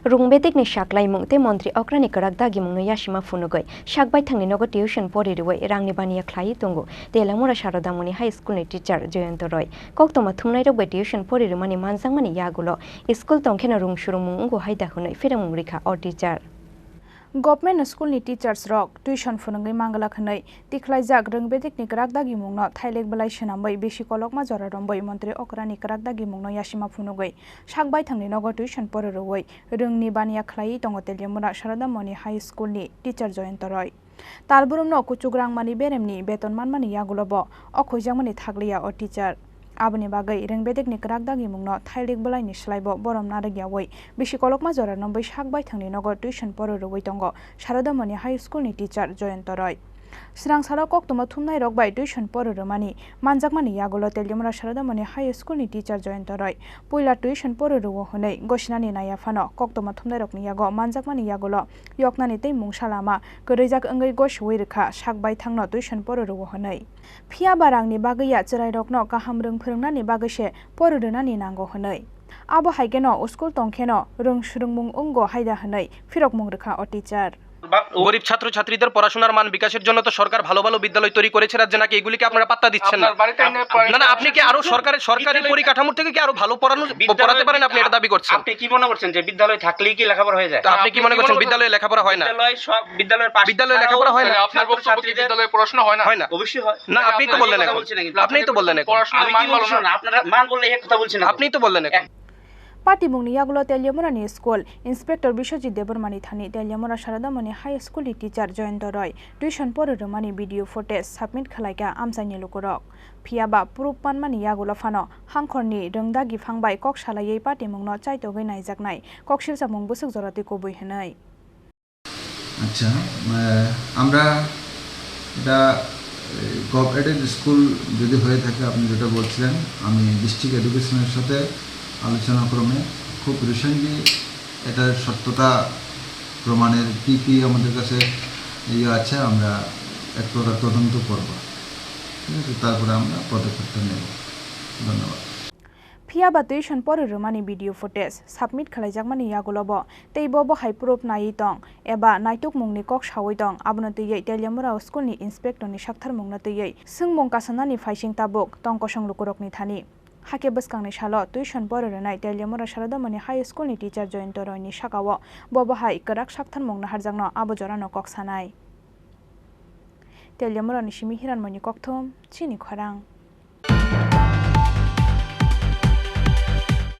RwngBedekni saklaimung te Montri Okrani Karak Dagimungno Yasima Phunugwi sakbai thangni nogo tuition Poriruwi rangni baniya Khorang Telamura Saradamani High Schoolni teacher Jayanta koktoma thumnai rokbai tuition Poriruwani manjangmani yagulo school tongkheno rungsurungmung ungo haida hunai ferangmung rikha or teacher Government Schoolni teachers rok tuition phunugwi mangala khnai tikhlaijak RwngBedekni Karak Dagimungno thailek belai swnambai besi kolokma jora rombai Montri Okrani Karak Dagimungno Yasima Phunugwi sakbai thangni nogo tuition Poriruwi rungni baniya Khorang Telamura Saradamani High Schoolni teacher Jayanta Talburumno kuchugrangmani beremni beton manmani yagulobo okhoijangmani thakliya or teacher Aboni bagai RwngBedekni Karak Dagimungno thailek belaini slaibo borom naragyawi bisi kolokma jora nombai sakbai thangni nogo tuition Poriruwitongo Saradamani High Schoolni teacher Jayanta Srangsara koktoma thumnai rokbai tuition Poriruwani manjakmani yagulo Telamura Saradamani High Schoolni teacher Jayanta puila tuition Poriruwo hunai goshinani nayafano koktoma thumnai rokni yago manjakmani yagulo yoknani tei mungsalama koreijak ongoi goshui rikha sakbai thangno tuition Poriruwo hunai Phia barangni bagaiya cherai rokno kaham rung phurungnani bagaise Poriruwnani nango hunai abo haikeno school tongkheno rungsurungmung ungo haida hunai phirokmung rikha o teacher গরিব ছাত্র ছাত্রীদের পড়াশোনার মান বিকাশের জন্য তো সরকার ভালো ভালো বিদ্যালয় তৈরি করেছে রাজ্যে নাকি এগুলিকে আপনারা পাত্তা দিচ্ছেন না না আপনি কি আরো সরকারি পরিকাঠামো থেকে কি আরো ভালো পড়াতে পারেন আপনি এটা দাবি করছেন আপনি কি মনে করছেন যে বিদ্যালয় থাকলেই কি লেখাপড়া হয়ে যায় আপনি কি মনে করছেন বিদ্যালয়ে লেখাপড়া হয় না বিদ্যালয়ে লেখাপড়া হয় না আপনার বক্তব্য কি বিদ্যালয়ে পড়াশোনা হয় না অবশ্যই হয় না আপনি তো বললেন আপনিই তো বললেন পড়াশোনার মান ভালো না আপনারা মান বললে এই কথা বলছেন আপনিই তো বললেন Patibungni yagulo Telamurani School Inspector Bishoji Debormani Thani Telamura Saradamani High School teacher Jayanta tuition Poriruwani video footage submit khalaika amsaini lukurok Phiaba proof panmani yagulo fano hangkhorni rungdagi phangbai kok salayei patibungno chaitogoi naijaknai koksil samung busuk jorati kobui hinai আচ্ছা আমরা এটা cooperative school যদি হয়ে থাকে আপনি যেটা বলছিলেন আমি ডিস্ট্রিক্ট এডুকেশনের সাথে আলোচনা ক্রমে খুব রিসেন্টলি এটার সত্যতা প্রমাণের কি আমাদের কাছে আছে আমরা এক প্রকার তদন্ত করব ঠিক আছে তারপরে আমরা পদক্ষেপ নেব ধন্যবাদ Phiaba tuition Poriruwani video footage submit khalaijakmani yagulobo teibo bahai proof nai tong eba naituk mungni kok sawoi tong abono tei Telamura Schoolni inspector ni sakthar mungna tei sungmung kasanani faising tabuk tongkosong lukurokni thani Hake baskangni salo tuition Poriruwnai Telamura Saradamani High Schoolni teacher Jayanta ni sakao bobahai karak sakthar mungna harjakno abojorano kok sanai Telamura ni simi hiranmoni kokthom Chini Khorang